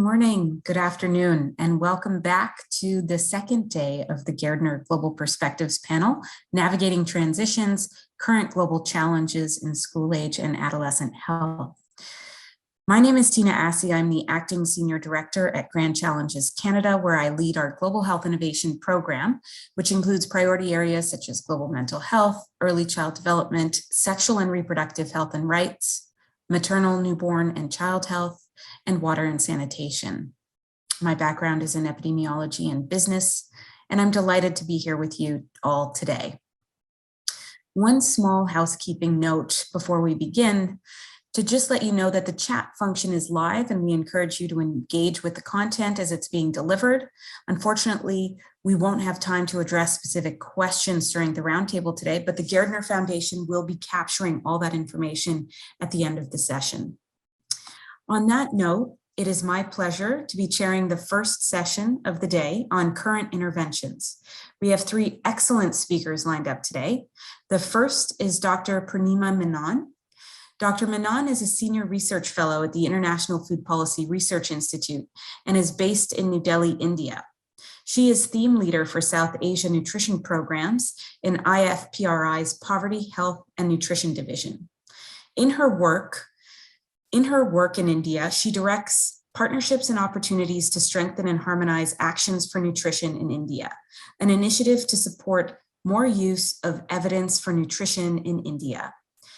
morning, good afternoon, and welcome back to the second day of the Gairdner Global Perspectives panel, Navigating Transitions, Current Global Challenges in School Age and Adolescent Health. My name is Tina Assi. I'm the Acting Senior Director at Grand Challenges Canada, where I lead our Global Health Innovation Program, which includes priority areas such as global mental health, early child development, sexual and reproductive health and rights, maternal, newborn, and child health, and water and sanitation. My background is in epidemiology and business, and I'm delighted to be here with you all today. One small housekeeping note before we begin, to just let you know that the chat function is live and we encourage you to engage with the content as it's being delivered. Unfortunately, we won't have time to address specific questions during the roundtable today, but the Gairdner Foundation will be capturing all that information at the end of the session. On that note, it is my pleasure to be chairing the first session of the day on current interventions. We have three excellent speakers lined up today. The first is Dr. Purnima Menon. Dr. Menon is a senior research fellow at the International Food Policy Research Institute and is based in New Delhi, India. She is theme leader for South Asia nutrition programs in IFPRI's Poverty, Health, and Nutrition Division. In her work in India, she directs partnerships and opportunities to strengthen and harmonize actions for nutrition in India, an initiative to support more use of evidence for nutrition in India.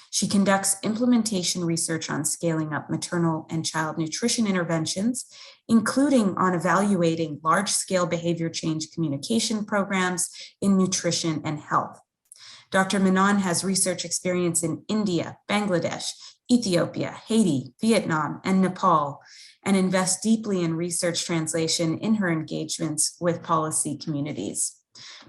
She conducts implementation research on scaling up maternal and child nutrition interventions, including on evaluating large-scale behavior change communication programs in nutrition and health. Dr. Menon has research experience in India, Bangladesh, Ethiopia, Haiti, Vietnam, and Nepal, and invests deeply in research translation in her engagements with policy communities.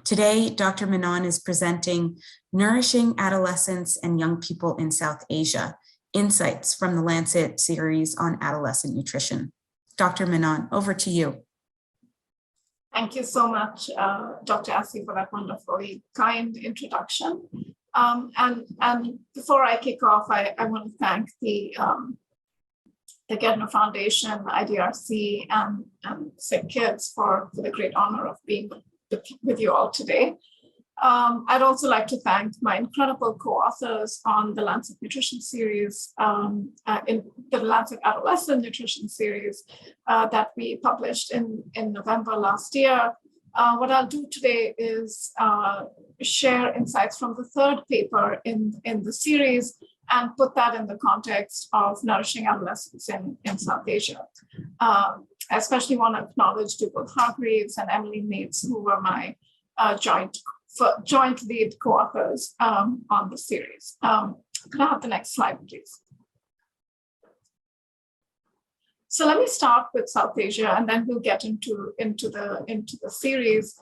Today, Dr. Menon is presenting Nourishing Adolescents and Young People in South Asia, Insights from the Lancet Series on Adolescent Nutrition. Dr. Menon, over to you. Thank you so much, Dr. Assi, for that wonderfully kind introduction. And before I kick off, I want to thank the Gairdner Foundation, IDRC, and Sick Kids for the great honor of being with you all today. I'd also like to thank my incredible co-authors on the Lancet Nutrition Series, in the Lancet Adolescent Nutrition Series that we published in November last year. What I'll do today is share insights from the third paper in the series and put that in the context of nourishing adolescents in South Asia. I especially want to acknowledge Dougal Hargreaves and Emily Nates, who were my joint lead co-authors on the series. Could I have the next slide, please? So let me start with South Asia, and then we'll get into the series.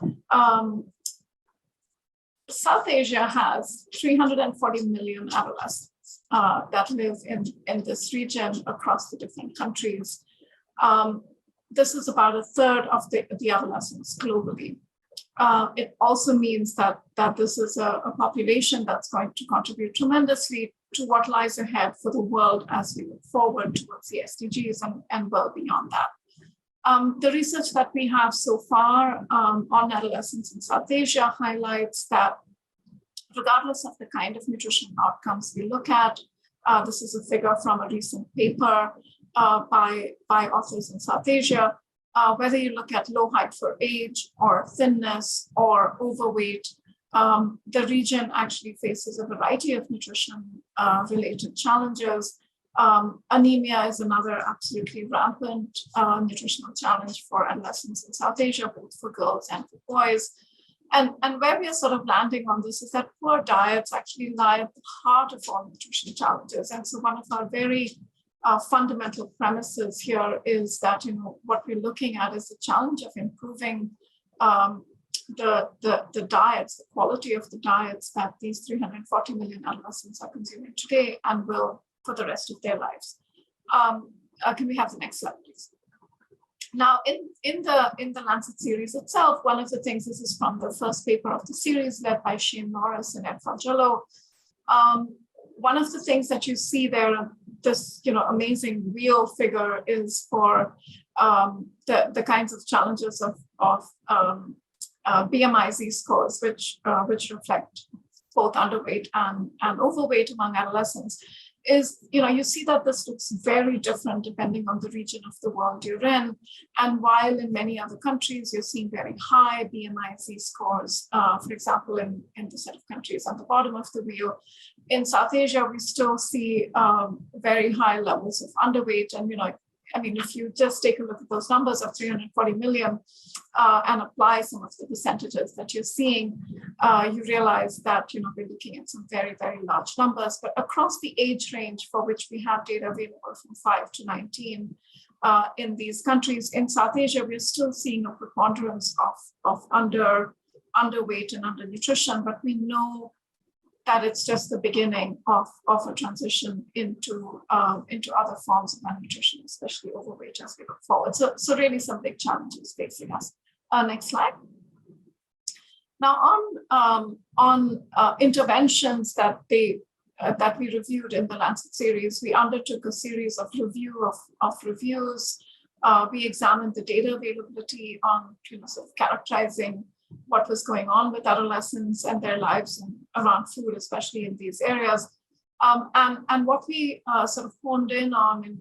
South Asia has 340 million adolescents that live in this region across the different countries. This is about a third of the adolescents globally. It also means that this is a population that's going to contribute tremendously to what lies ahead for the world as we look forward towards the SDGs and well beyond that. The research that we have so far on adolescents in South Asia highlights that regardless of the kind of nutrition outcomes we look at, this is a figure from a recent paper by authors in South Asia, whether you look at low height for age or thinness or overweight, the region actually faces a variety of nutrition related challenges. Anemia is another absolutely rampant nutritional challenge for adolescents in South Asia, both for girls and for boys. And where we are sort of landing on this is that poor diets actually lie at the heart of all nutrition challenges. And so one of our very fundamental premises here is that, what we're looking at is the challenge of improving the diets, the quality of the diets that these 340 million adolescents are consuming today and will for the rest of their lives. Can we have the next slide, please? Now, in the Lancet series itself, one of the things, this is from the first paper of the series led by Shane Norris and Ed Falgello. One of the things that you see there, this amazing wheel figure, is for the kinds of challenges of BMI Z-scores, which reflect both underweight and overweight among adolescents, is, you see that this looks very different depending on the region of the world you're in. And while in many other countries, you're seeing very high BMI Z-scores, for example, in the set of countries on the bottom of the wheel, in South Asia, we still see very high levels of underweight. And, if you just take a look at those numbers of 340 million and apply some of the percentages that you're seeing, you realize that, we're looking at some very, very large numbers. But across the age range for which we have data available from 5 to 19 in these countries, in South Asia, we're still seeing a preponderance of underweight and undernutrition, but we know that it's just the beginning of a transition into other forms of malnutrition, especially overweight, as we look forward. So really some big challenges facing us. Next slide. Now on interventions that we reviewed in the Lancet series, we undertook a series of reviews. We examined the data availability on sort of characterizing what was going on with adolescents and their lives around food, especially in these areas. And what we sort of honed in on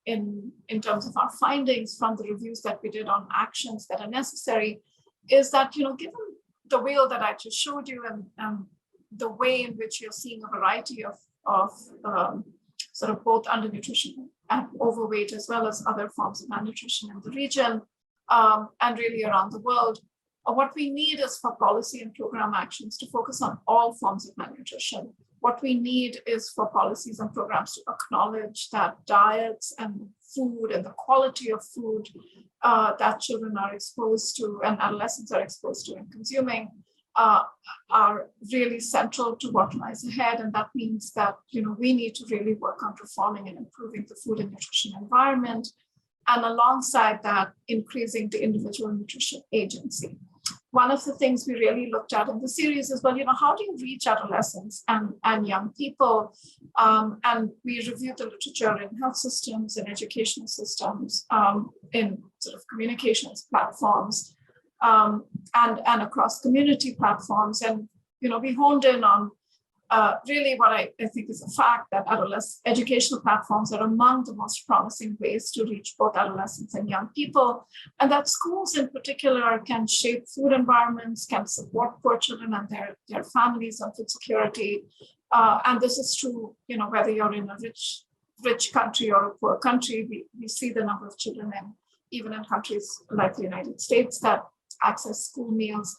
in terms of our findings from the reviews that we did on actions that are necessary is that, given the wheel that I just showed you and the way in which you're seeing a variety of sort of both undernutrition and overweight, as well as other forms of malnutrition in the region and really around the world, what we need is for policy and program actions to focus on all forms of malnutrition. What we need is for policies and programs to acknowledge that diets and food and the quality of food that children are exposed to and adolescents are exposed to and consuming are really central to what lies ahead. And that means that, we need to really work on reforming and improving the food and nutrition environment. And alongside that, increasing the individual nutrition agency. One of the things we really looked at in the series is, well, how do you reach adolescents and young people? And we reviewed the literature in health systems and educational systems, in sort of communications platforms, and across community platforms. And, we honed in on really what I think is a fact that educational platforms are among the most promising ways to reach both adolescents and young people, and that schools in particular can shape food environments, can support poor children and their families on food security. And this is true, whether you're in a rich country or a poor country. We see the number of children even in countries like the United States that access school meals.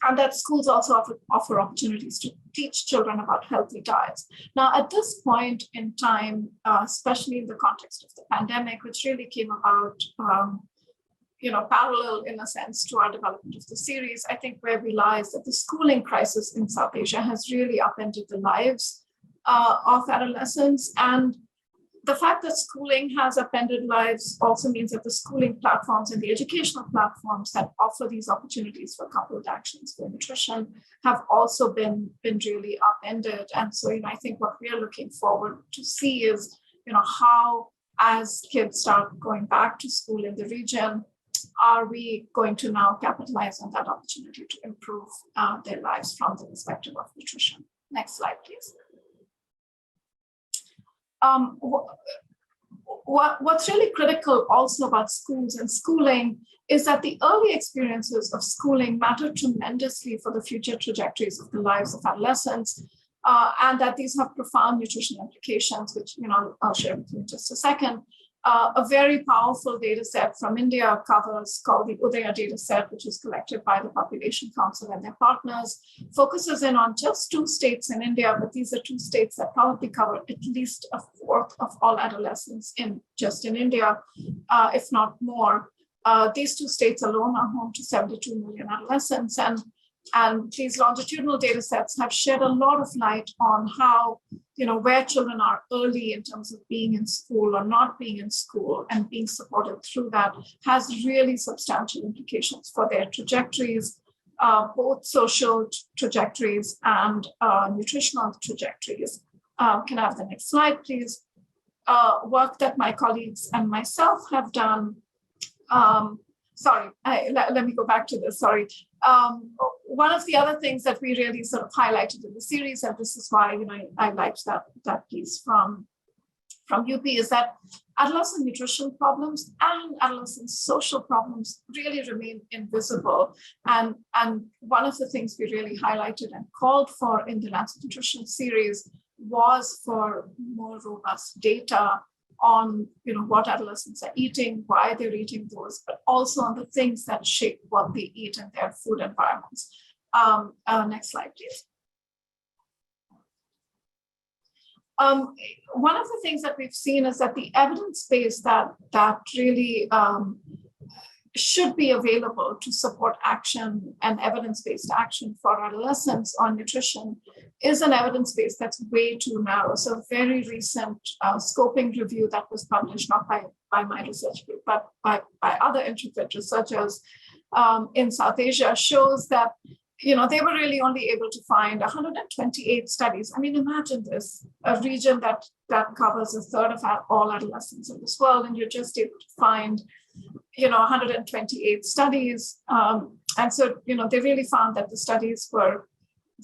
And that schools also offer opportunities to teach children about healthy diets. Now, at this point in time, especially in the context of the pandemic, which really came about, parallel in a sense to our development of the series, I think where we lie is that the schooling crisis in South Asia has really upended the lives of adolescents. And the fact that schooling has upended lives also means that the schooling platforms and the educational platforms that offer these opportunities for coupled actions for nutrition have also been really upended. And so, I think what we are looking forward to see is, how, as kids start going back to school in the region, are we going to now capitalize on that opportunity to improve their lives from the perspective of nutrition? Next slide, please. What's really critical also about schools and schooling is that the early experiences of schooling matter tremendously for the future trajectories of the lives of adolescents, and that these have profound nutrition implications, which I'll share with you in just a second. A very powerful data set from India called the Udaya data set, which is collected by the Population Council and their partners, focuses in on just 2 states in India, but these are 2 states that probably cover at least a fourth of all adolescents in India, if not more. These 2 states alone are home to 72 million adolescents, and these longitudinal data sets have shed a lot of light on how, where children are early in terms of being in school or not being in school and being supported through that has really substantial implications for their trajectories, both social trajectories and nutritional trajectories. Can I have the next slide, please? work that my colleagues and myself have done. Let me go back to this, sorry. One of the other things that we really sort of highlighted in the series, and this is why I liked that piece from UP, is that adolescent nutrition problems and adolescent social problems really remain invisible. And one of the things we really highlighted and called for in the Lancet Nutrition series was for more robust data on what adolescents are eating, why they're eating those, but also on the things that shape what they eat in their food environments. Next slide, please. One of the things that we've seen is that the evidence base that really should be available to support action and evidence-based action for adolescents on nutrition is an evidence base that's way too narrow. So a very recent scoping review that was published, not by my research group, but by other interfaith researchers in South Asia, shows that they were really only able to find 128 studies. I mean, imagine this, a region that covers a third of all adolescents in this world, and you're just able to find 128 studies. And so, they really found that the studies were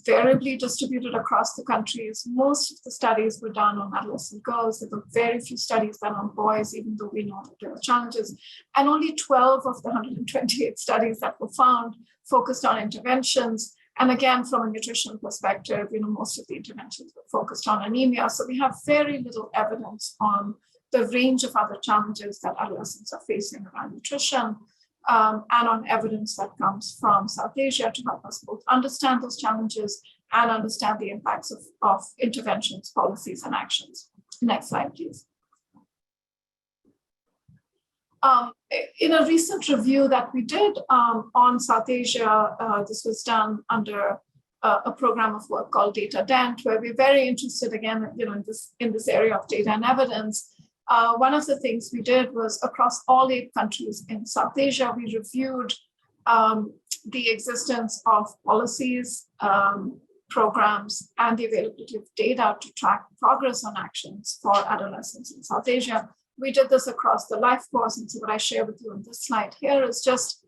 variably distributed across the countries. Most of the studies were done on adolescent girls. There were very few studies done on boys, even though we know that there were challenges. And only 12 of the 128 studies that were found focused on interventions. And again, from a nutrition perspective, most of the interventions were focused on anemia. So we have very little evidence on the range of other challenges that adolescents are facing around nutrition, and on evidence that comes from South Asia to help us both understand those challenges and understand the impacts of interventions, policies, and actions. Next slide, please. In a recent review that we did on South Asia, this was done under a program of work called Dept, where we're very interested again, in this area of data and evidence. One of the things we did was across all 8 countries in South Asia, we reviewed the existence of policies, programs, and the availability of data to track progress on actions for adolescents in South Asia. We did this across the life course, and so what I share with you on this slide here is just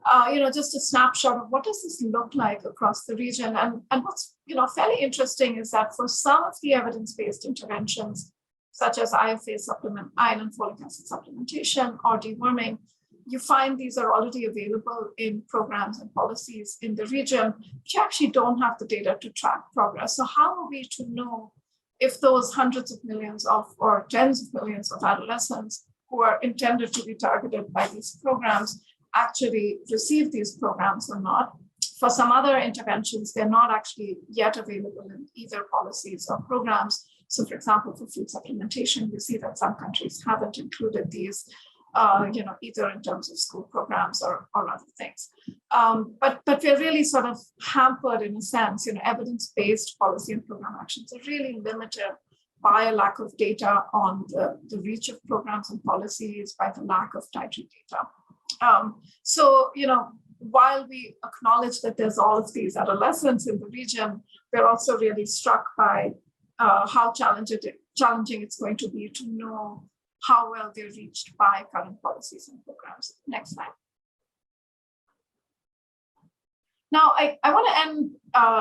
a snapshot of what does this look like across the region. And what's fairly interesting is that for some of the evidence-based interventions, such as IFA supplement, iron and folic acid supplementation, or deworming, you find these are already available in programs and policies in the region, but you actually don't have the data to track progress. So how are we to know if those hundreds of millions or tens of millions of adolescents who are intended to be targeted by these programs actually receive these programs or not? For some other interventions, they're not actually yet available in either policies or programs. So for example, for food supplementation, you see that some countries haven't included these, either in terms of school programs or other things. But we're really sort of hampered in a sense, evidence-based policy and program actions are really limited by a lack of data on the reach of programs and policies, by the lack of timely data. While we acknowledge that there's all of these adolescents in the region, we're also really struck by how challenging it's going to be to know how well they're reached by current policies and programs. Next slide. Now, I want to end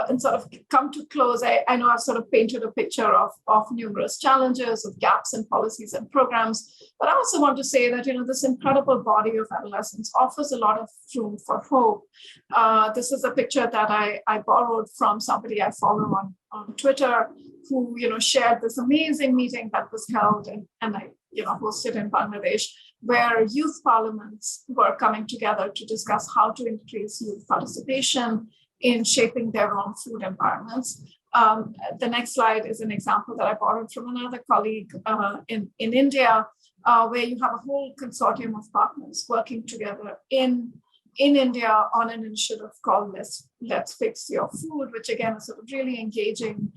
and sort of come to close. I know I've sort of painted a picture of numerous challenges, of gaps in policies and programs, but I also want to say that, this incredible body of adolescents offers a lot of room for hope. This is a picture that I borrowed from somebody I follow on Twitter, who, shared this amazing meeting that was held and I, hosted in Bangladesh, where youth parliaments were coming together to discuss how to increase youth participation in shaping their own food environments. The next slide is an example that I borrowed from another colleague in India, where you have a whole consortium of partners working together in India on an initiative called Let's Fix Your Food, which again is sort of really engaging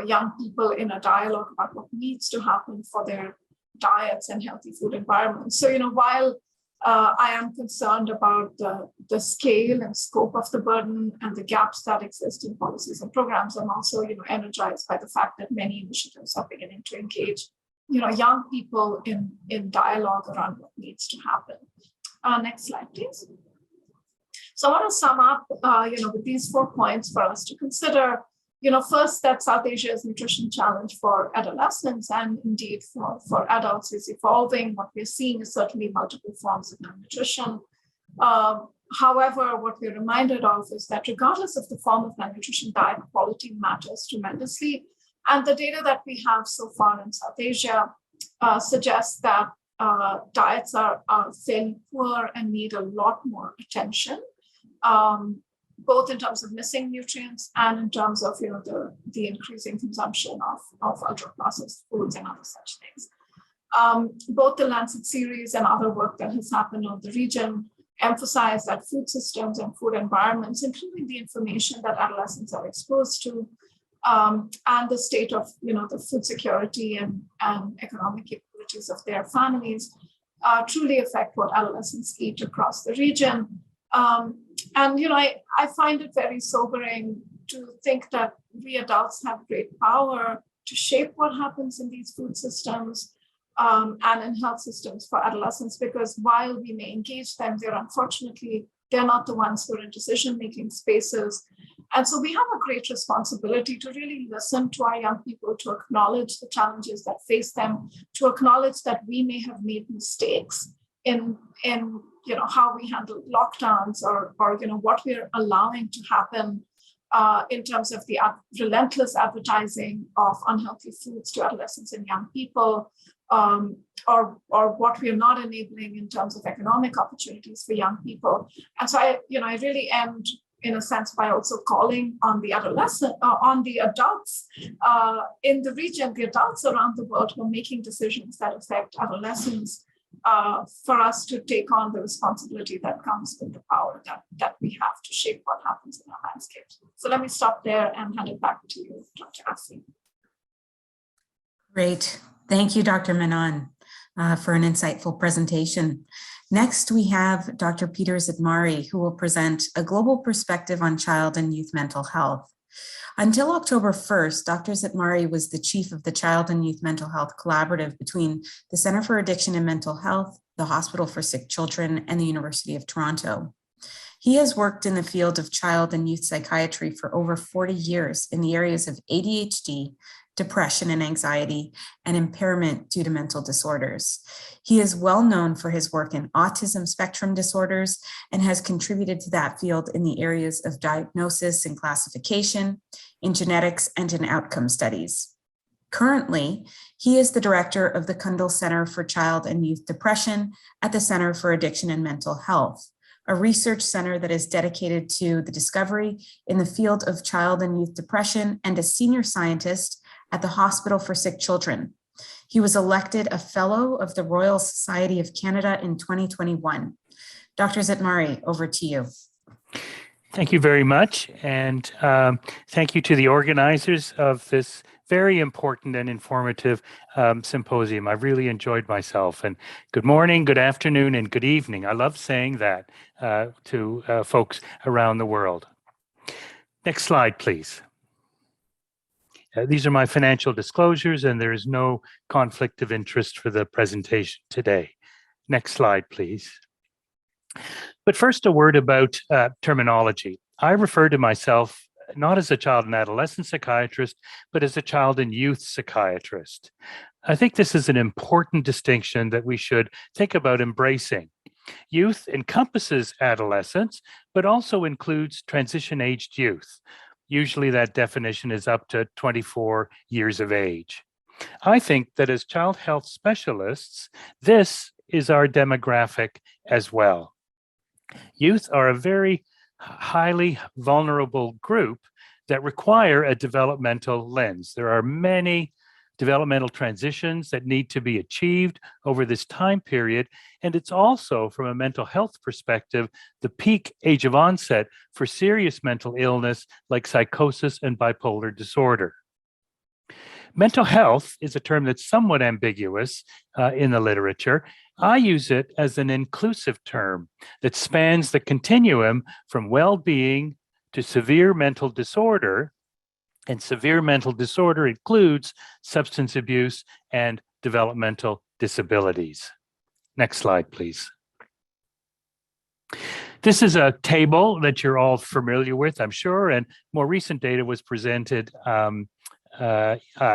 young people in a dialogue about what needs to happen for their diets and healthy food environments. So, while I am concerned about the scale and scope of the burden and the gaps that exist in policies and programs, I'm also, energized by the fact that many initiatives are beginning to engage young people in dialogue around what needs to happen. Next slide, please. So I want to sum up, with these 4 points for us to consider. First, that South Asia's nutrition challenge for adolescents and indeed for adults is evolving. What we're seeing is certainly multiple forms of malnutrition. However, what we're reminded of is that regardless of the form of malnutrition, diet quality matters tremendously. And the data that we have so far in South Asia suggests that diets are fairly poor and need a lot more attention, both in terms of missing nutrients and in terms of the increasing consumption of ultra-processed foods and other such things. Both the Lancet Series and other work that has happened on the region emphasize that food systems and food environments, including the information that adolescents are exposed to, and the state of the food security and economic capabilities of their families, truly affect what adolescents eat across the region. I find it very sobering to think that we adults have great power to shape what happens in these food systems and in health systems for adolescents, because while we may engage them, they're not the ones who are in decision-making spaces. And so we have a great responsibility to really listen to our young people, to acknowledge the challenges that face them, to acknowledge that we may have made mistakes in how we handle lockdowns or what we're allowing to happen in terms of the relentless advertising of unhealthy foods to adolescents and young people, or what we are not enabling in terms of economic opportunities for young people. And so I really end in a sense by also calling on the adults in the region, the adults around the world who are making decisions that affect adolescents, for us to take on the responsibility that comes with the power that we have to shape what happens in our landscape. So let me stop there and hand it back to you, Dr. Assi. Great. Thank you, Dr. Menon, for an insightful presentation. Next, we have Dr. Peter Zitmari, who will present a global perspective on child and youth mental health. Until October 1st, Dr. Zitmari was the chief of the Child and Youth Mental Health Collaborative between the Center for Addiction and Mental Health, the Hospital for Sick Children, and the University of Toronto. He has worked in the field of child and youth psychiatry for over 40 years in the areas of ADHD, depression and anxiety, and impairment due to mental disorders. He is well known for his work in autism spectrum disorders and has contributed to that field in the areas of diagnosis and classification, in genetics, and in outcome studies. Currently, he is the director of the Cundill Center for Child and Youth Depression at the Center for Addiction and Mental Health, a research center that is dedicated to the discovery in the field of child and youth depression, and a senior scientist at the Hospital for Sick Children. He was elected a Fellow of the Royal Society of Canada in 2021. Dr. Zitmari, over to you. Thank you very much. And thank you to the organizers of this very important and informative symposium. I really enjoyed myself. And good morning, good afternoon, and good evening. I love saying that to folks around the world. Next slide, please. These are my financial disclosures, and there is no conflict of interest for the presentation today. Next slide, please. But first, a word about terminology. I refer to myself not as a child and adolescent psychiatrist, but as a child and youth psychiatrist. I think this is an important distinction that we should think about embracing. Youth encompasses adolescence, but also includes transition-aged youth. Usually that definition is up to 24 years of age. I think that as child health specialists, this is our demographic as well. Youth are a very highly vulnerable group that require a developmental lens. There are many developmental transitions that need to be achieved over this time period. And it's also, from a mental health perspective, the peak age of onset for serious mental illness like psychosis and bipolar disorder. Mental health is a term that's somewhat ambiguous in the literature. I use it as an inclusive term that spans the continuum from well-being to severe mental disorder. And severe mental disorder includes substance abuse and developmental disabilities. Next slide, please. This is a table that you're all familiar with, I'm sure, and more recent data was presented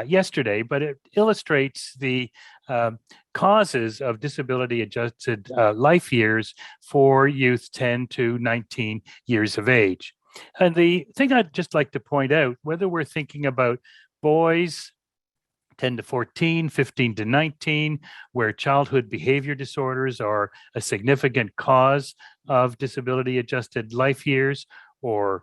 yesterday, but it illustrates the causes of disability-adjusted life years for youth 10 to 19 years of age. And the thing I'd just like to point out, whether we're thinking about boys 10 to 14, 15 to 19, where childhood behavior disorders are a significant cause of disability-adjusted life years, or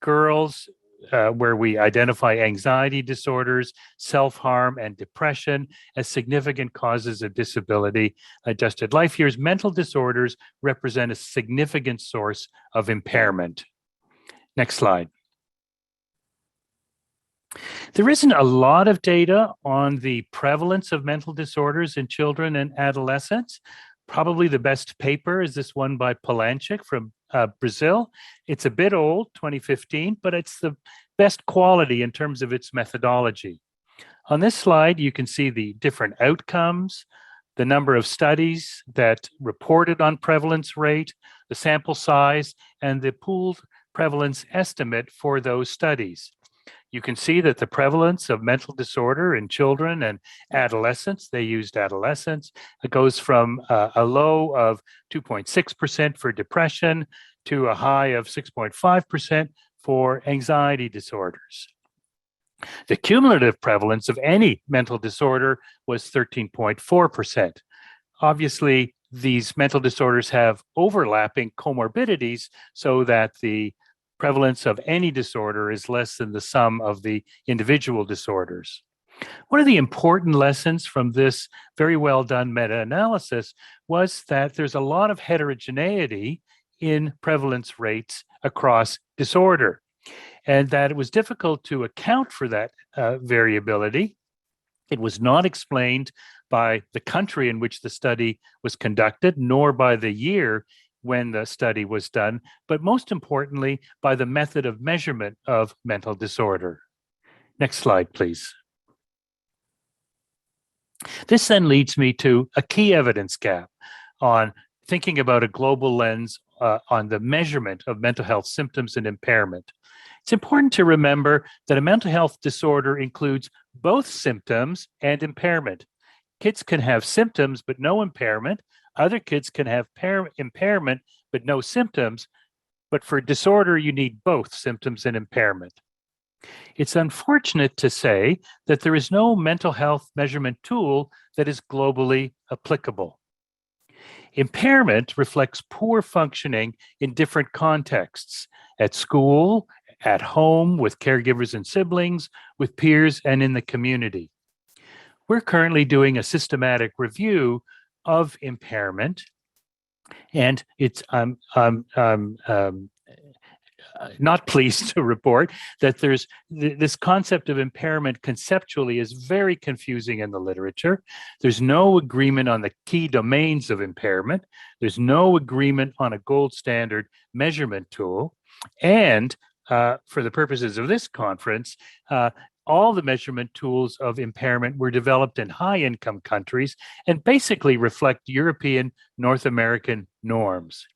girls, where we identify anxiety disorders, self-harm, and depression as significant causes of disability-adjusted life years. Mental disorders represent a significant source of impairment. Next slide. There isn't a lot of data on the prevalence of mental disorders in children and adolescents. Probably the best paper is this one by Polanczyk from Brazil. It's a bit old, 2015, but it's the best quality in terms of its methodology. On this slide, you can see the different outcomes, the number of studies that reported on prevalence rate, the sample size, and the pooled prevalence estimate for those studies. You can see that the prevalence of mental disorder in children and adolescents, they used adolescents, it goes from a low of 2.6% for depression to a high of 6.5% for anxiety disorders. The cumulative prevalence of any mental disorder was 13.4%. Obviously, these mental disorders have overlapping comorbidities so that the prevalence of any disorder is less than the sum of the individual disorders. One of the important lessons from this very well done meta-analysis was that there's a lot of heterogeneity in prevalence rates across disorder, and that it was difficult to account for that variability. It was not explained by the country in which the study was conducted, nor by the year when the study was done, but most importantly, by the method of measurement of mental disorder. Next slide, please. This then leads me to a key evidence gap on thinking about a global lens on the measurement of mental health symptoms and impairment. It's important to remember that a mental health disorder includes both symptoms and impairment. Kids can have symptoms but no impairment. Other kids can have impairment but no symptoms, but for disorder, you need both symptoms and impairment. It's unfortunate to say that there is no mental health measurement tool that is globally applicable. Impairment reflects poor functioning in different contexts, at school, at home, with caregivers and siblings, with peers, and in the community. We're currently doing a systematic review of impairment, and it's not pleased to report that there's this concept of impairment conceptually is very confusing in the literature. There's no agreement on the key domains of impairment. There's no agreement on a gold standard measurement tool, and for the purposes of this conference, all the measurement tools of impairment were developed in high-income countries and basically reflect European, North American norms.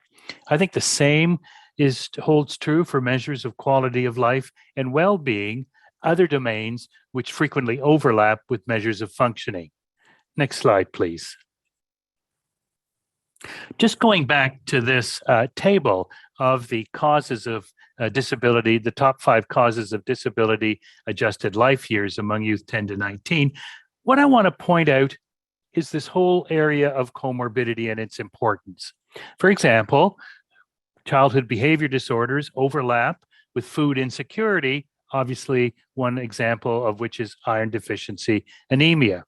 I think the same holds true for measures of quality of life and well-being, other domains which frequently overlap with measures of functioning. Next slide, please. Just going back to this table of the causes of disability, the top 5 causes of disability-adjusted life years among youth 10 to 19, what I want to point out is this whole area of comorbidity and its importance. For example, childhood behavior disorders overlap with food insecurity, obviously one example of which is iron deficiency anemia.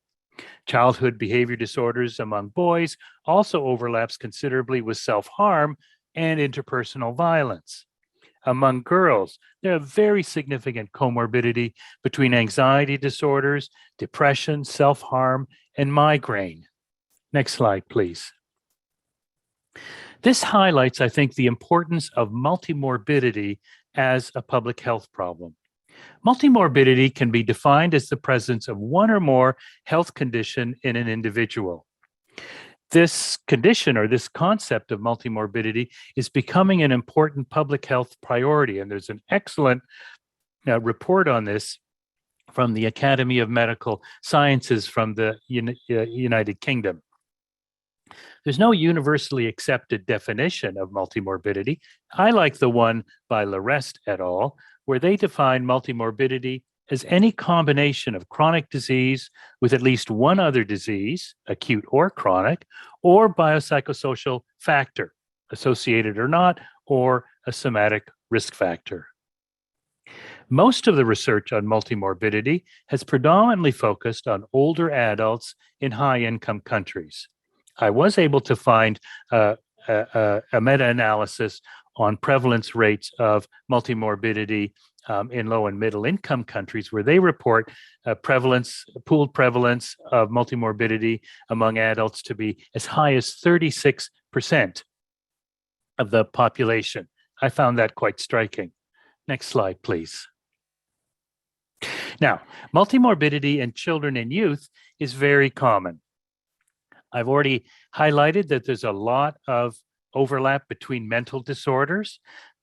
Childhood behavior disorders among boys also overlaps considerably with self-harm and interpersonal violence. Among girls, there are very significant comorbidity between anxiety disorders, depression, self-harm, and migraine. Next slide, please. This highlights, I think, the importance of multimorbidity as a public health problem. Multimorbidity can be defined as the presence of one or more health condition in an individual. This condition or this concept of multimorbidity is becoming an important public health priority, and there's an excellent report on this from the Academy of Medical Sciences from the United Kingdom. There's no universally accepted definition of multimorbidity. I like the one by Lancet et al., where they define multimorbidity as any combination of chronic disease with at least one other disease, acute or chronic, or biopsychosocial factor, associated or not, or a somatic risk factor. Most of the research on multimorbidity has predominantly focused on older adults in high-income countries. I was able to find a meta-analysis on prevalence rates of multimorbidity in low and middle income countries, where they report pooled prevalence of multimorbidity among adults to be as high as 36% of the population. I found that quite striking. Next slide, please. Now, multimorbidity in children and youth is very common. I've already highlighted that there's a lot of overlap between mental disorders.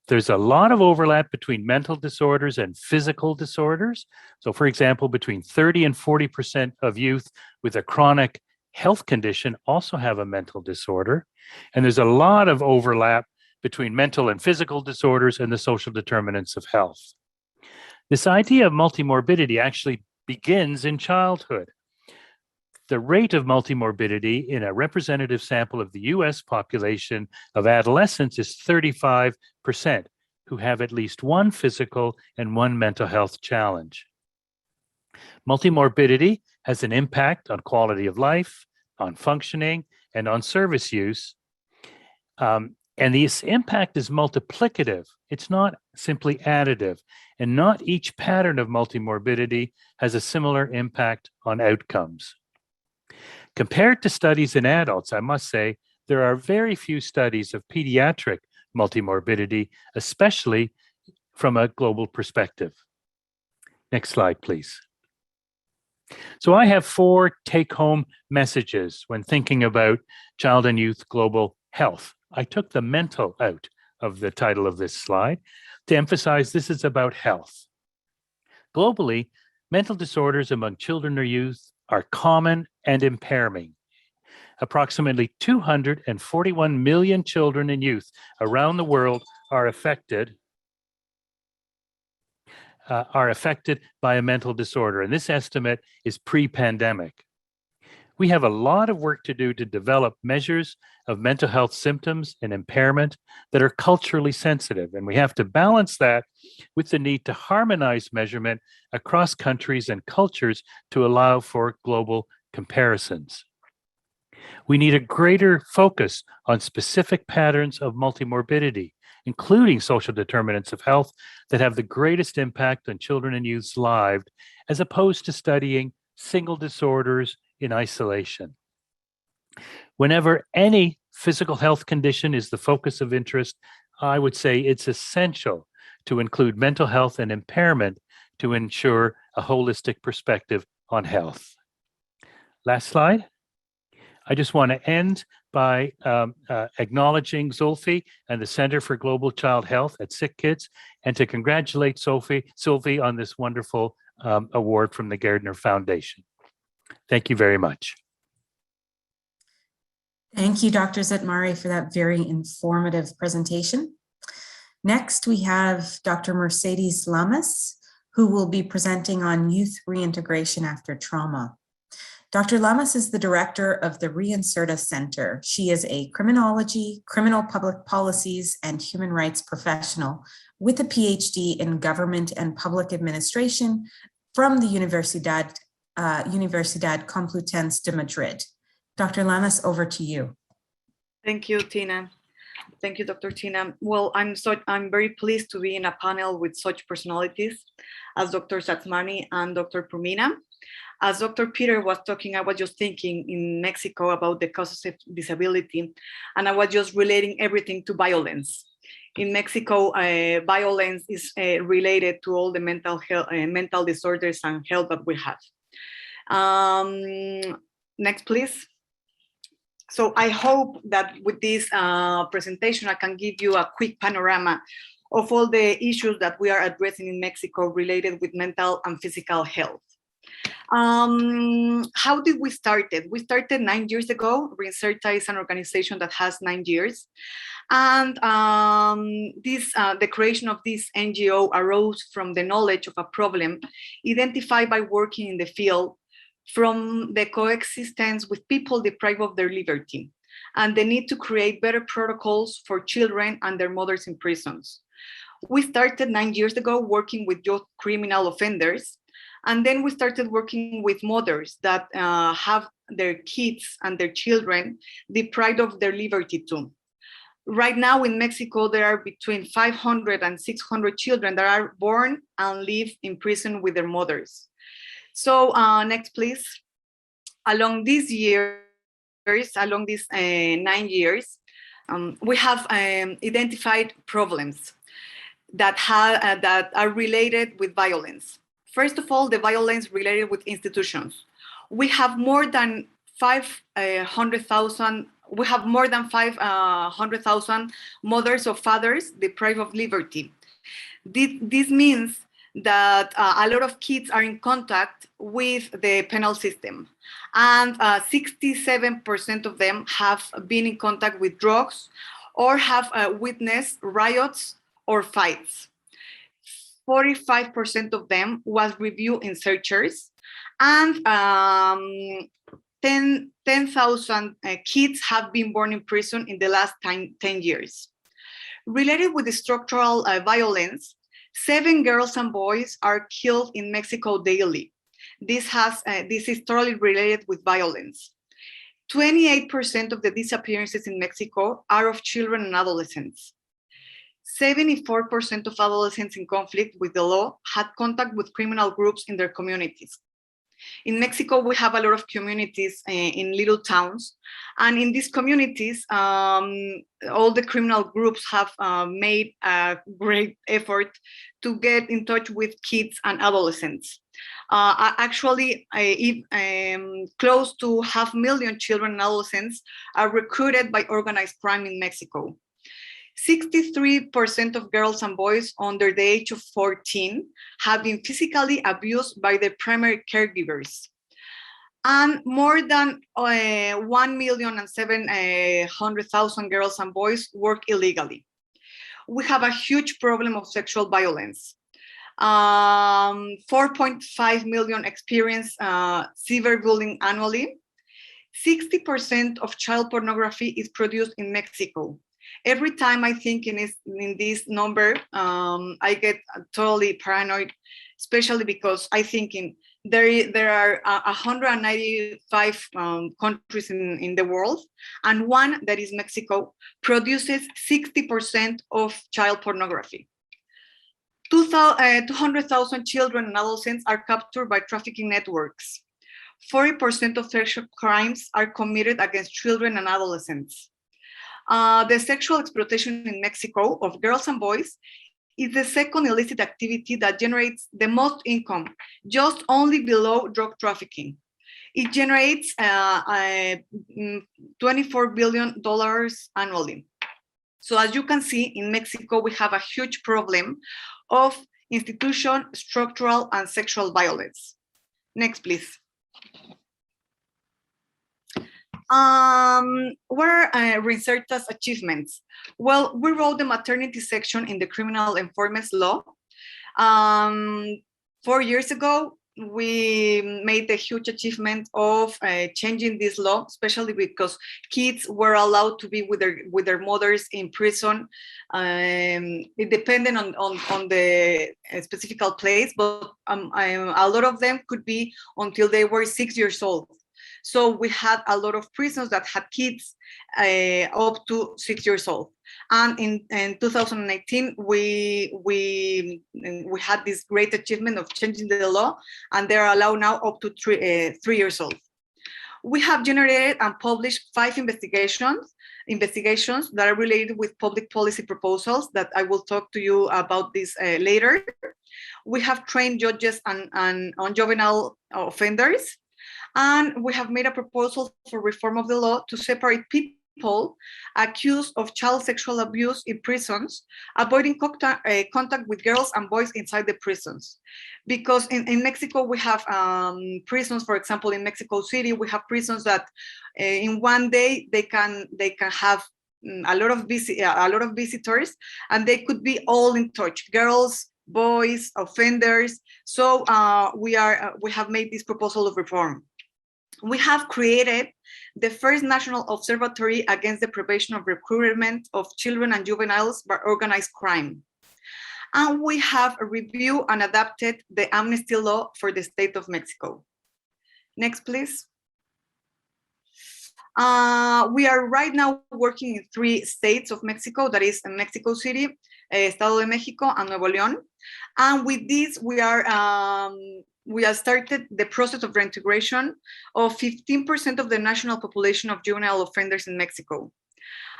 There's a lot of overlap between mental disorders and physical disorders. So, for example, between 30 and 40% of youth with a chronic health condition also have a mental disorder. And there's a lot of overlap between mental and physical disorders and the social determinants of health. This idea of multimorbidity actually begins in childhood. The rate of multimorbidity in a representative sample of the US population of adolescents is 35%, who have at least one physical and one mental health challenge. Multimorbidity has an impact on quality of life, on functioning, and on service use. And this impact is multiplicative. It's not simply additive. And not each pattern of multimorbidity has a similar impact on outcomes. Compared to studies in adults, I must say, there are very few studies of pediatric multimorbidity, especially from a global perspective. Next slide, please. So I have 4 take-home messages when thinking about child and youth global health. I took the mental out of the title of this slide to emphasize this is about health. Globally, mental disorders among children or youth are common and impairing. Approximately 241 million children and youth around the world are affected by a mental disorder, and this estimate is pre-pandemic. We have a lot of work to do to develop measures of mental health symptoms and impairment that are culturally sensitive, and we have to balance that with the need to harmonize measurement across countries and cultures to allow for global comparisons. We need a greater focus on specific patterns of multimorbidity, including social determinants of health that have the greatest impact on children and youth's lives, as opposed to studying single disorders in isolation. Whenever any physical health condition is the focus of interest, I would say it's essential to include mental health and impairment to ensure a holistic perspective on health. Last slide. I just want to end by acknowledging Zulfi and the Center for Global Child Health at Sick Kids, and to congratulate Zulfi on this wonderful award from the Gairdner Foundation. Thank you very much. Thank you, Dr. Zitmari, for that very informative presentation. Next, we have Dr. Mercedes Lamas, who will be presenting on youth reintegration after trauma. Dr. Lamas is the director of the Reinserta Center. She is a criminology, criminal public policies, and human rights professional with a PhD in government and public administration from the Universidad Complutense de Madrid. Dr. Lamas, over to you. Thank you, Tina. Thank you, Dr. Tina. Well, I'm very pleased to be in a panel with such personalities as Dr. Szatmari and Dr. Purnima. As Dr. Peter was talking, I was just thinking in Mexico about the causes of disability, and I was just relating everything to violence. In Mexico, violence is related to all the mental health, mental disorders and health that we have. Next, please. So I hope that with this presentation, I can give you a quick panorama of all the issues that we are addressing in Mexico related with mental and physical health. How did we start it? We started 9 years ago. Reinserta is an organization that has 9 years. And the creation of this NGO arose from the knowledge of a problem identified by working in the field, from the coexistence with people deprived of their liberty, and the need to create better protocols for children and their mothers in prisons. We started 9 years ago working with youth criminal offenders, and then we started working with mothers that have their kids and their children deprived of their liberty too. Right now in Mexico, there are between 500 and 600 children that are born and live in prison with their mothers. So next, please. Along these years, along these 9 years, we have identified problems that are related with violence. First of all, the violence related with institutions. We have more than 500,000. We have more than 500,000 mothers or fathers deprived of liberty. This means that a lot of kids are in contact with the penal system, and 67% of them have been in contact with drugs or have witnessed riots or fights. 45% of them was review in searchers, and 10,000 kids have been born in prison in the last 10 years. Related with the structural violence, 7 girls and boys are killed in Mexico daily. This is totally related with violence. 28% of the disappearances in Mexico are of children and adolescents. 74% of adolescents in conflict with the law had contact with criminal groups in their communities. In Mexico, we have a lot of communities in little towns, and in these communities, all the criminal groups have made a great effort to get in touch with kids and adolescents. Actually, close to 500,000 children and adolescents are recruited by organized crime in Mexico. 63% of girls and boys under the age of 14 have been physically abused by their primary caregivers. And more than 1,700,000 girls and boys work illegally. We have a huge problem of sexual violence. 4.5 million experience severe bullying annually. 60% of child pornography is produced in Mexico. Every time I think in this number, I get totally paranoid, especially because I think there are 195 countries in the world, and one, that is Mexico, produces 60% of child pornography. 200,000 children and adolescents are captured by trafficking networks. 40% of sexual crimes are committed against children and adolescents. The sexual exploitation in Mexico of girls and boys is the second illicit activity that generates the most income, just only below drug trafficking. It generates $24 billion annually. So as you can see, in Mexico, we have a huge problem of institution, structural, and sexual violence. Next, please. What are Reinserta's achievements? Well, we wrote the maternity section in the criminal enforcement law. 4 years ago, we made the huge achievement of changing this law, especially because kids were allowed to be with their mothers in prison. It depended on the specific place, but a lot of them could be until they were 6 years old. So we had a lot of prisons that had kids up to 6 years old. And in 2018, we had this great achievement of changing the law, and they're allowed now up to 3 years old. We have generated and published 5 investigations that are related with public policy proposals that I will talk to you about this later. We have trained judges on juvenile offenders, and we have made a proposal for reform of the law to separate people accused of child sexual abuse in prisons, avoiding contact with girls and boys inside the prisons. Because in Mexico, we have prisons, for example, in Mexico City, we have prisons that in one day they can have a lot of visitors, and they could be all in touch, girls, boys, offenders. So we have made this proposal of reform. We have created the first national observatory against the prevention of recruitment of children and juveniles by organized crime. And we have reviewed and adapted the amnesty law for the state of Mexico. Next, please. We are right now working in 3 states of Mexico, that is Mexico City, Estado de Mexico, and Nuevo León. And with this, we have started the process of reintegration of 15% of the national population of juvenile offenders in Mexico.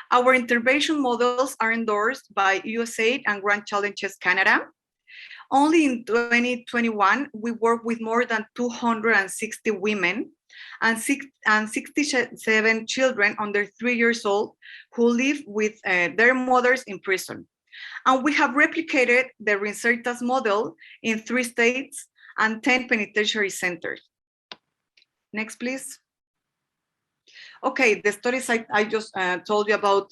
Our intervention models are endorsed by USAID and Grand Challenges Canada. Only in 2021, we worked with more than 260 women and 67 children under 3 years old who live with their mothers in prison. And we have replicated the Reinserta's model in 3 states and 10 penitentiary centers. Next, please. Okay, the studies I just told you about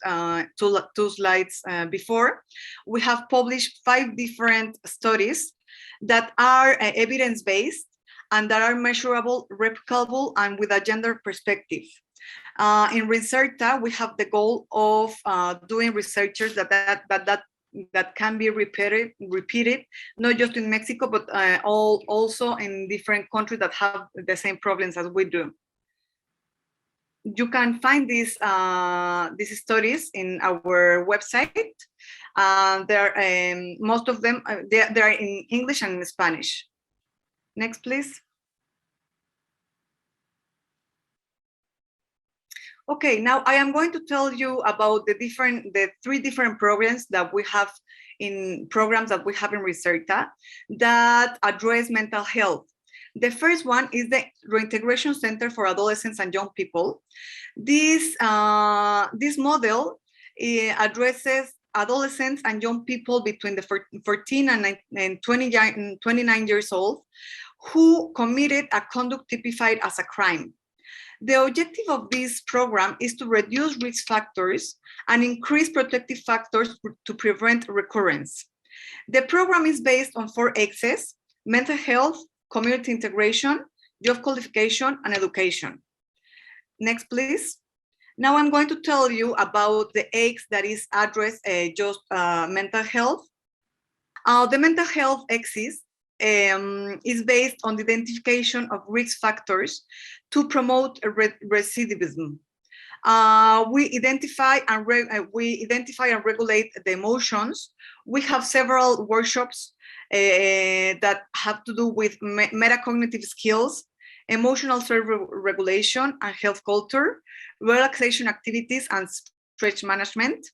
2 slides before. We have published 5 different studies that are evidence-based and that are measurable, replicable, and with a gender perspective. In Reinserta, we have the goal of doing researchers that can be repeated, not just in Mexico, but also in different countries that have the same problems as we do. You can find these studies in our website. Most of them, they are in English and in Spanish. Next, please. Okay, now I am going to tell you about the 3 different programs that we have in Reinserta that address mental health. The first one is the Reintegration Center for Adolescents and Young People. This model addresses adolescents and young people between the 14 and 29 years old who committed a conduct typified as a crime. The objective of this program is to reduce risk factors and increase protective factors to prevent recurrence. The program is based on 4 axes: mental health, community integration, job qualification, and education. Next, please. Now I'm going to tell you about the axe that is addressed just mental health. The mental health axis is based on the identification of risk factors to promote recidivism. We identify and regulate the emotions. We have several workshops that have to do with metacognitive skills, emotional self-regulation and health culture, relaxation activities, and stress management.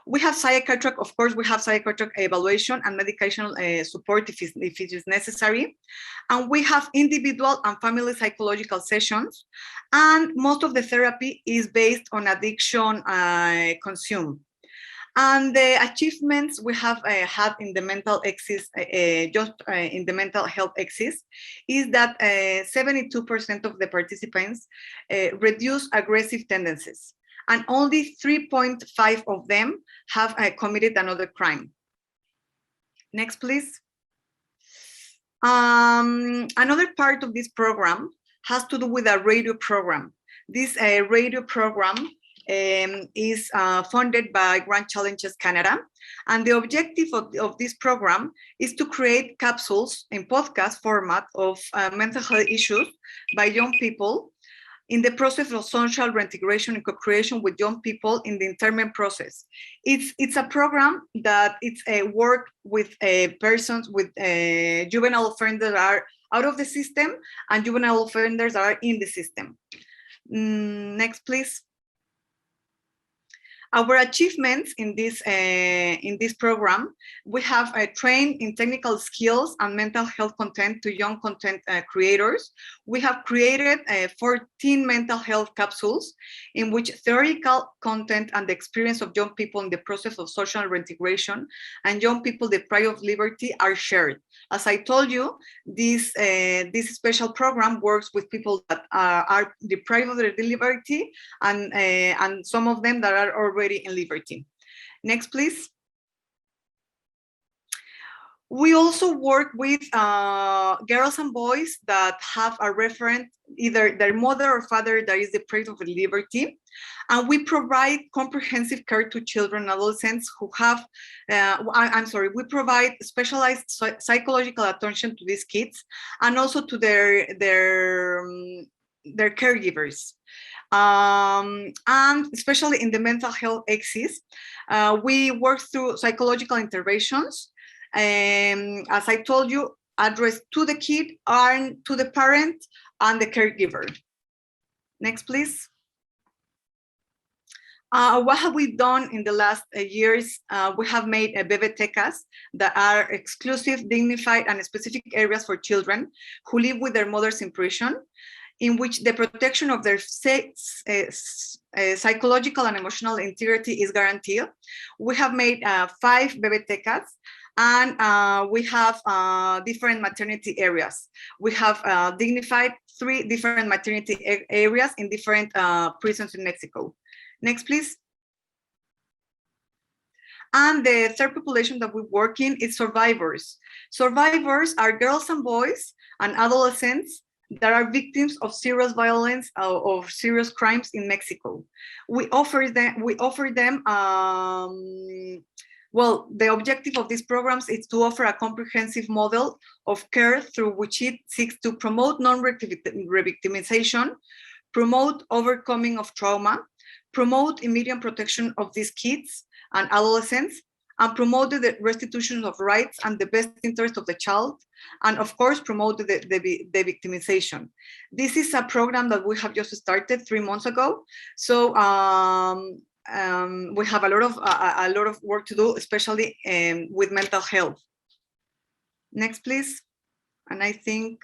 We have psychiatric, of course, we have psychiatric evaluation and medication support if it is necessary. And we have individual and family psychological sessions. And most of the therapy is based on addiction consumed. And the achievements we have had in the mental axis, in the mental health axis, is that 72% of the participants reduce aggressive tendencies, and only 3.5 of them have committed another crime. Next, please. Another part of this program has to do with a radio program. This radio program is funded by Grand Challenges Canada. And the objective of this program is to create capsules in podcast format of mental health issues by young people in the process of social reintegration and co-creation with young people in the internment process. It's a program that it's a work with persons with juvenile offenders that are out of the system and juvenile offenders that are in the system. Next, please. Our achievements in this program, we have trained in technical skills and mental health content to young content creators. We have created 14 mental health capsules in which theoretical content and the experience of young people in the process of social reintegration and young people deprived of liberty are shared. As I told you, this special program works with people that are deprived of their liberty and some of them that are already in liberty. Next, please. We also work with girls and boys that have a referent, either their mother or father that is deprived of liberty. And we provide comprehensive care to children and adolescents who have, we provide specialized psychological attention to these kids and also to their caregivers. And especially in the mental health axis, we work through psychological interventions. As I told you, addressed to the kid and to the parent and the caregiver. Next, please. What have we done in the last years? We have made bibliotecas that are exclusive, dignified, and specific areas for children who live with their mothers in prison, in which the protection of their psychological and emotional integrity is guaranteed. We have made 5 bibliotecas, and we have different maternity areas. We have dignified 3 different maternity areas in different prisons in Mexico. Next, please. And the third population that we work in is survivors. Survivors are girls and boys and adolescents that are victims of serious violence or serious crimes in Mexico. We offer them, well, the objective of these programs is to offer a comprehensive model of care through which it seeks to promote non-revictimization, promote overcoming of trauma, promote immediate protection of these kids and adolescents, and promote the restitution of rights and the best interest of the child, and of course, promote the victimization. This is a program that we have just started 3 months ago. So we have a lot of work to do, especially with mental health. Next, please. And I think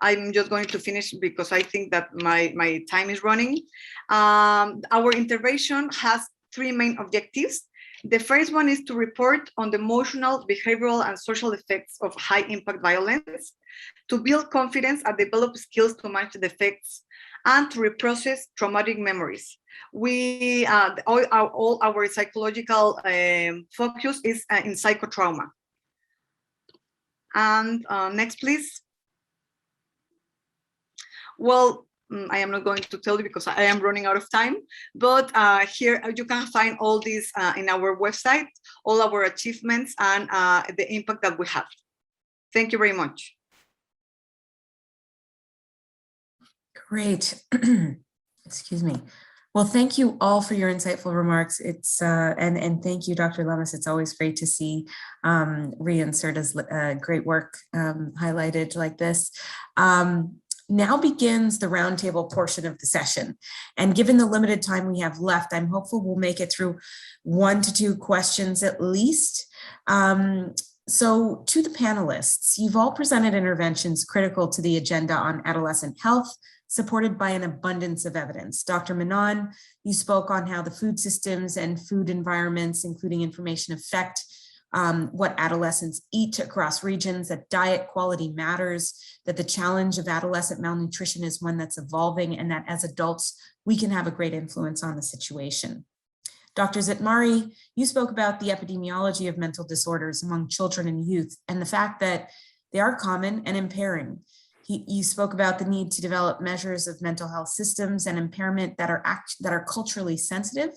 I'm just going to finish because I think that my time is running. Our intervention has 3 main objectives. The first one is to report on the emotional, behavioral, and social effects of high-impact violence, to build confidence and develop skills to manage the effects, and to reprocess traumatic memories. We all our psychological focus is in psychotrauma. And next, please. Well, I am not going to tell you because I am running out of time, but here you can find all these in our website, all our achievements and the impact that we have. Thank you very much. Great. Excuse me. Well, thank you all for your insightful remarks. It's and thank you, Dr. Lamas. It's always great to see Reinserta's great work highlighted like this. Now begins the roundtable portion of the session. And given the limited time we have left, I'm hopeful we'll make it through 1 to 2 questions at least. So to the panelists, you've all presented interventions critical to the agenda on adolescent health, supported by an abundance of evidence. Dr. Menon, you spoke on how the food systems and food environments, including information, affect what adolescents eat across regions, that diet quality matters, that the challenge of adolescent malnutrition is one that's evolving, and that as adults, we can have a great influence on the situation. Dr. Zitmari, you spoke about the epidemiology of mental disorders among children and youth, and the fact that they are common and impairing. You spoke about the need to develop measures of mental health systems and impairment that are culturally sensitive,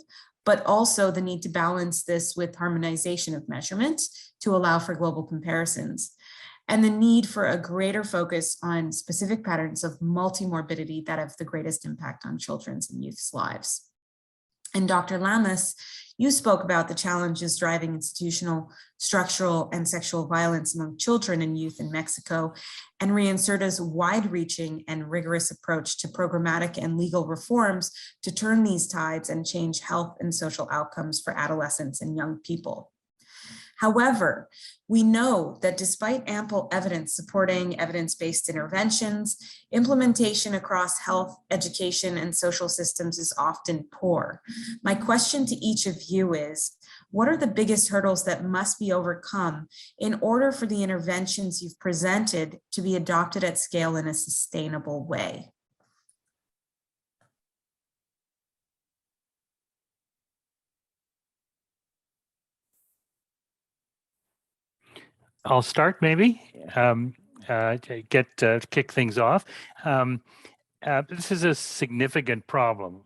but also the need to balance this with harmonization of measurement to allow for global comparisons, and the need for a greater focus on specific patterns of multimorbidity that have the greatest impact on children's and youth's lives. And Dr. Lamas, You spoke about the challenges driving institutional, structural, and sexual violence among children and youth in Mexico, and Reinserta's wide-reaching and rigorous approach to programmatic and legal reforms to turn these tides and change health and social outcomes for adolescents and young people. However, we know that despite ample evidence supporting evidence-based interventions, implementation across health, education, and social systems is often poor. My question to each of you is, what are the biggest hurdles that must be overcome in order for the interventions you've presented to be adopted at scale in a sustainable way? I'll start maybe to kick things off. This is a significant problem.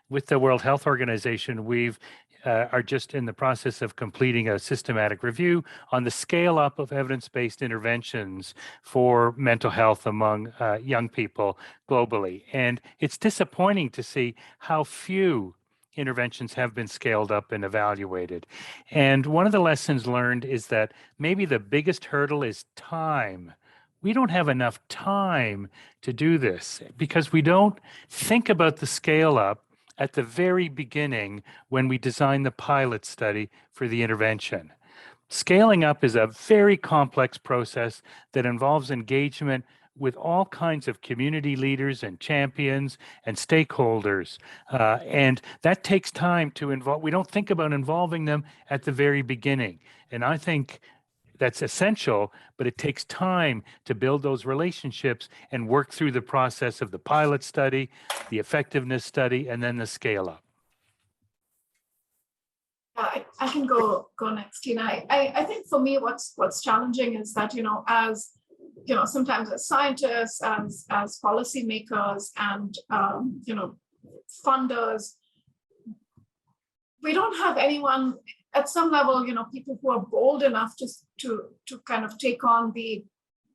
With the World Health Organization, we've are just in the process of completing a systematic review on the scale up of evidence-based interventions for mental health among young people globally. And it's disappointing to see how few interventions have been scaled up and evaluated. And one of the lessons learned is that maybe the biggest hurdle is time. We don't have enough time to do this because we don't think about the scale up at the very beginning when we design the pilot study for the intervention. Scaling up is a very complex process that involves engagement with all kinds of community leaders and champions and stakeholders. And that takes time to involve. We don't think about involving them at the very beginning. And I think that's essential, but it takes time to build those relationships and work through the process of the pilot study, the effectiveness study, and then the scale up. I can go next, Tina. I think for me, what's challenging is that, as sometimes as scientists, as policymakers, and funders, we don't have anyone at some level, people who are bold enough to kind of take on the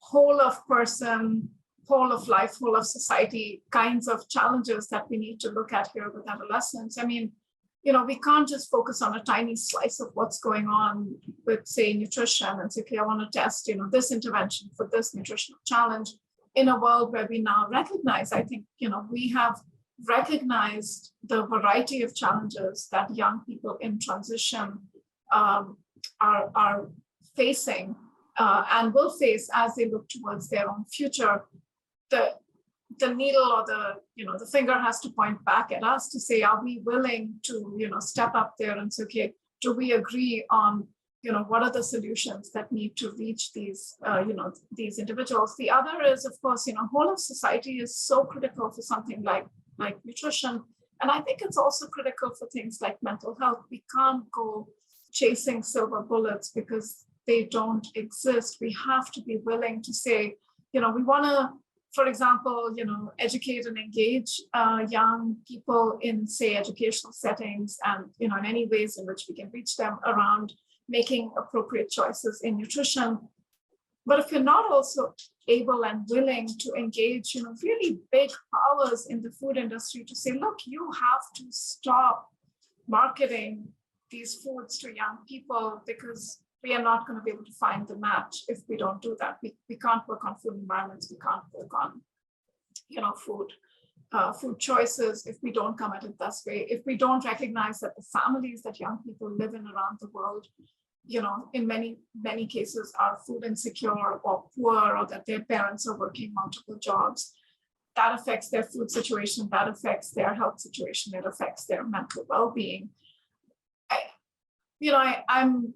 whole of person, whole of life, whole of society kinds of challenges that we need to look at here with adolescents. I mean, we can't just focus on a tiny slice of what's going on with, say, nutrition and say, okay, I want to test, this intervention for this nutritional challenge in a world where we now recognize, I think, we have recognized the variety of challenges that young people in transition are facing and will face as they look towards their own future. The needle or the finger has to point back at us to say, are we willing to step up there and say, okay, do we agree on what are the solutions that need to reach these these individuals? The other is, of course, whole of society is so critical for something like nutrition, and I think it's also critical for things like mental health. We can't go chasing silver bullets because they don't exist. We have to be willing to say, we want to, for example, educate and engage young people in, say, educational settings, and in any ways in which we can reach them around making appropriate choices in nutrition. But if you're not also able and willing to engage, really big powers in the food industry to say, look, you have to stop marketing these foods to young people because we are not going to be able to find the match if we don't do that. We can't work on food environments. We can't work on, food choices if we don't come at it this way. If we don't recognize that the families that young people live in around the world, in many cases are food insecure or poor, or that their parents are working multiple jobs, that affects their food situation, that affects their health situation, it affects their mental well-being. I'm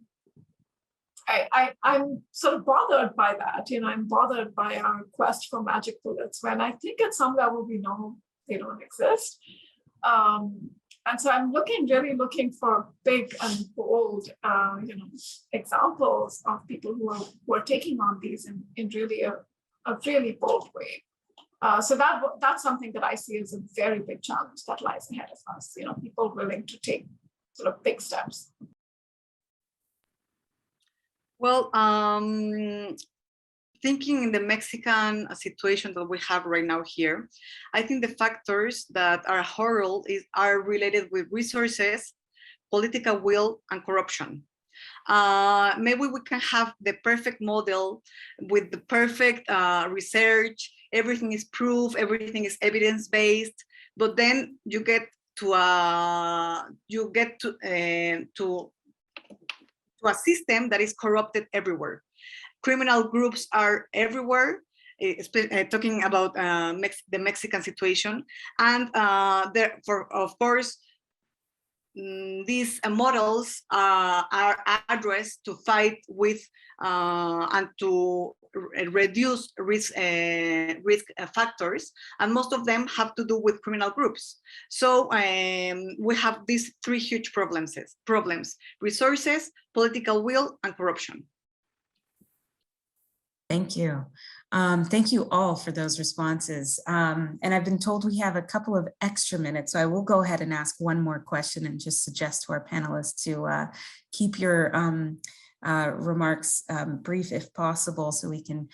sort of bothered by that. I'm bothered by our quest for magic bullets when I think at some level we know they don't exist. And so I'm really looking for big and bold, examples of people who are taking on these in really a really bold way. So that's something that I see as a very big challenge that lies ahead of us. People willing to take sort of big steps. Well, thinking in the Mexican situation that we have right now here, I think the factors that are hurdle are related with resources, political will, and corruption. Maybe we can have the perfect model with the perfect research, everything is proof, everything is evidence-based, but then you get to a system that is corrupted everywhere. Criminal groups are everywhere, talking about the Mexican situation, and therefore, of course, these models are addressed to fight with and to reduce risk factors, and most of them have to do with criminal groups. So we have these three huge problems: resources, political will, and corruption. Thank you. Thank you all for those responses. And I've been told we have a couple of extra minutes, so I will go ahead and ask one more question and just suggest to our panelists to keep your remarks brief if possible, so we can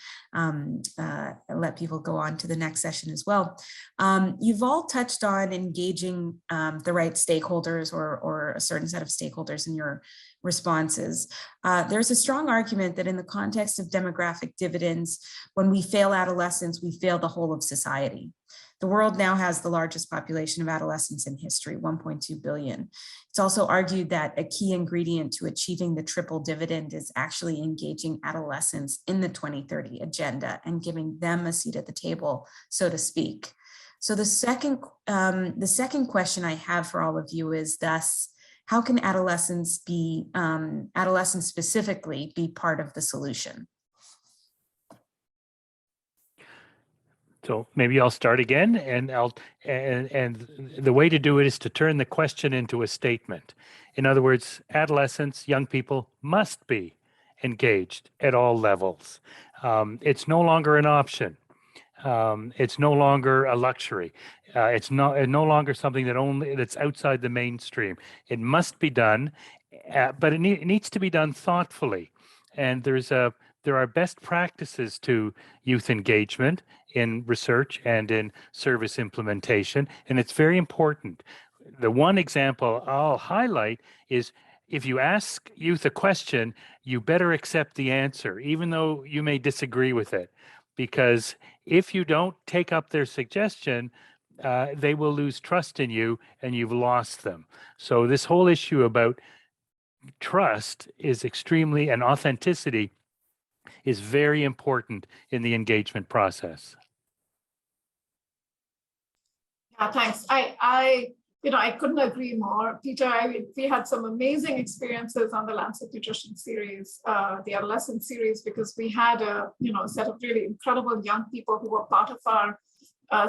let people go on to the next session as well. You've all touched on engaging the right stakeholders or a certain set of stakeholders in your responses. There's a strong argument that in the context of demographic dividends, when we fail adolescents, we fail the whole of society. The world now has the largest population of adolescents in history, 1.2 billion. It's also argued that a key ingredient to achieving the triple dividend is actually engaging adolescents in the 2030 agenda and giving them a seat at the table, so to speak. So the second question I have for all of you is thus, how can adolescents specifically be part of the solution? So maybe I'll start again, and the way to do it is to turn the question into a statement. In other words, adolescents, young people must be engaged at all levels. It's no longer an option. It's no longer a luxury. It's no longer something that's outside the mainstream. It must be done, but it needs to be done thoughtfully. And there are best practices to youth engagement in research and in service implementation, and it's very important. The one example I'll highlight is, if you ask youth a question, you better accept the answer, even though you may disagree with it, because if you don't take up their suggestion, they will lose trust in you and you've lost them. So this whole issue about trust is extremely, and authenticity is very important in the engagement process. Yeah, thanks. I couldn't agree more, Peter. We had some amazing experiences on the Lancet Nutrition series, the Adolescent series, because we had a set of really incredible young people who were part of our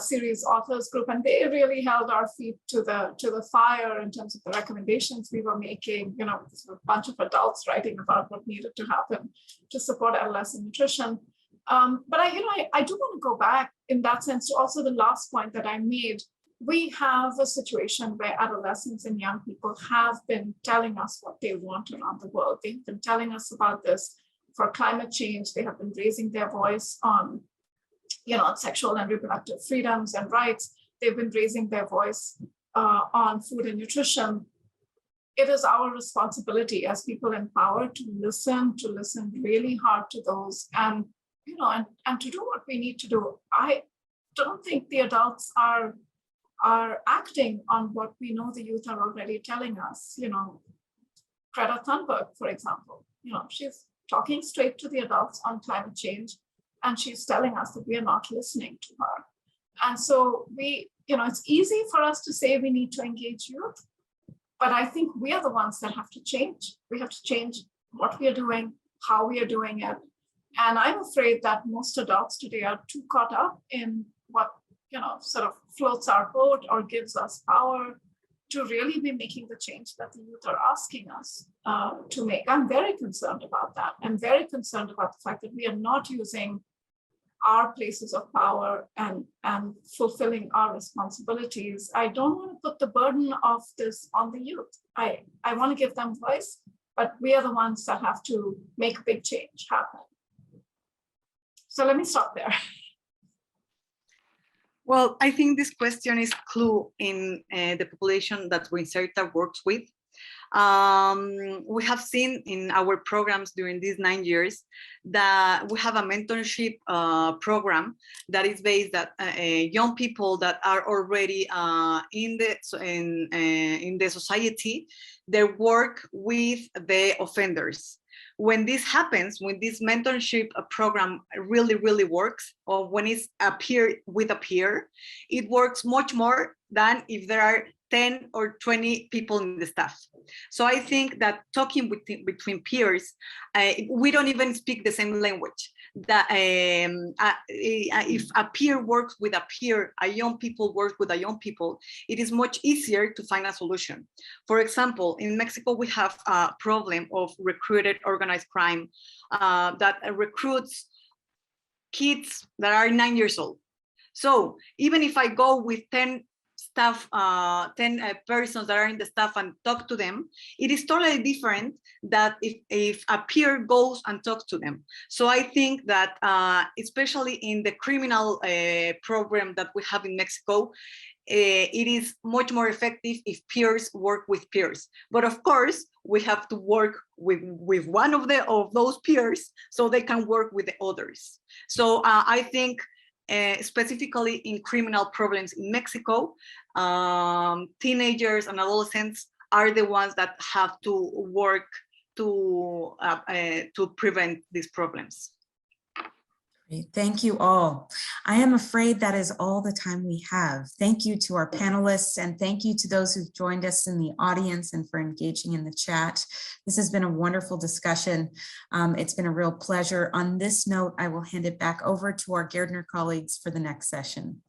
series authors group, and they really held our feet to the fire in terms of the recommendations we were making. This was a bunch of adults writing about what needed to happen to support adolescent nutrition. But I do want to go back in that sense to also the last point that I made. We have a situation where adolescents and young people have been telling us what they want around the world. They've been telling us about this for climate change. They have been raising their voice on sexual and reproductive freedoms and rights. They've been raising their voice on food and nutrition. It is our responsibility as people in power to listen really hard to those, and to do what we need to do. I don't think the adults are acting on what we know the youth are already telling us. Greta Thunberg, for example, she's talking straight to the adults on climate change, and she's telling us that we are not listening to her. And so it's easy for us to say we need to engage youth, but I think we are the ones that have to change. We have to change what we are doing, how we are doing it. And I'm afraid that most adults today are too caught up in what sort of floats our boat or gives us power to really be making the change that the youth are asking us to make. I'm very concerned about that. I'm very concerned about the fact that we are not using our places of power and fulfilling our responsibilities. I don't want to put the burden of this on the youth. I want to give them voice, but we are the ones that have to make a big change happen. So let me stop there. Well, I think this question is clue in the population that Reinserta works with. We have seen in our programs during these 9 years that we have a mentorship program that is based that young people that are already in the society, they work with the offenders. When this happens, when this mentorship program really works, or when it's a peer with a peer, it works much more than if there are 10 or 20 people in the staff. So I think that talking between peers, we don't even speak the same language. That if a peer works with a peer, a young people work with a young people, it is much easier to find a solution. For example, in Mexico, we have a problem of recruited organized crime that recruits kids that are 9 years old. So even if I go with 10 staff, 10 persons that are in the staff and talk to them, it is totally different that if a peer goes and talks to them. So I think that especially in the criminal program that we have in Mexico, it is much more effective if peers work with peers. But of course, we have to work with one of those peers so they can work with the others. So I think specifically in criminal problems in Mexico, teenagers and adolescents are the ones that have to work to prevent these problems. Great. Thank you all. I am afraid that is all the time we have. Thank you to our panelists, and thank you to those who've joined us in the audience and for engaging in the chat. This has been a wonderful discussion. It's been a real pleasure. On this note, I will hand it back over to our Gairdner colleagues for the next session.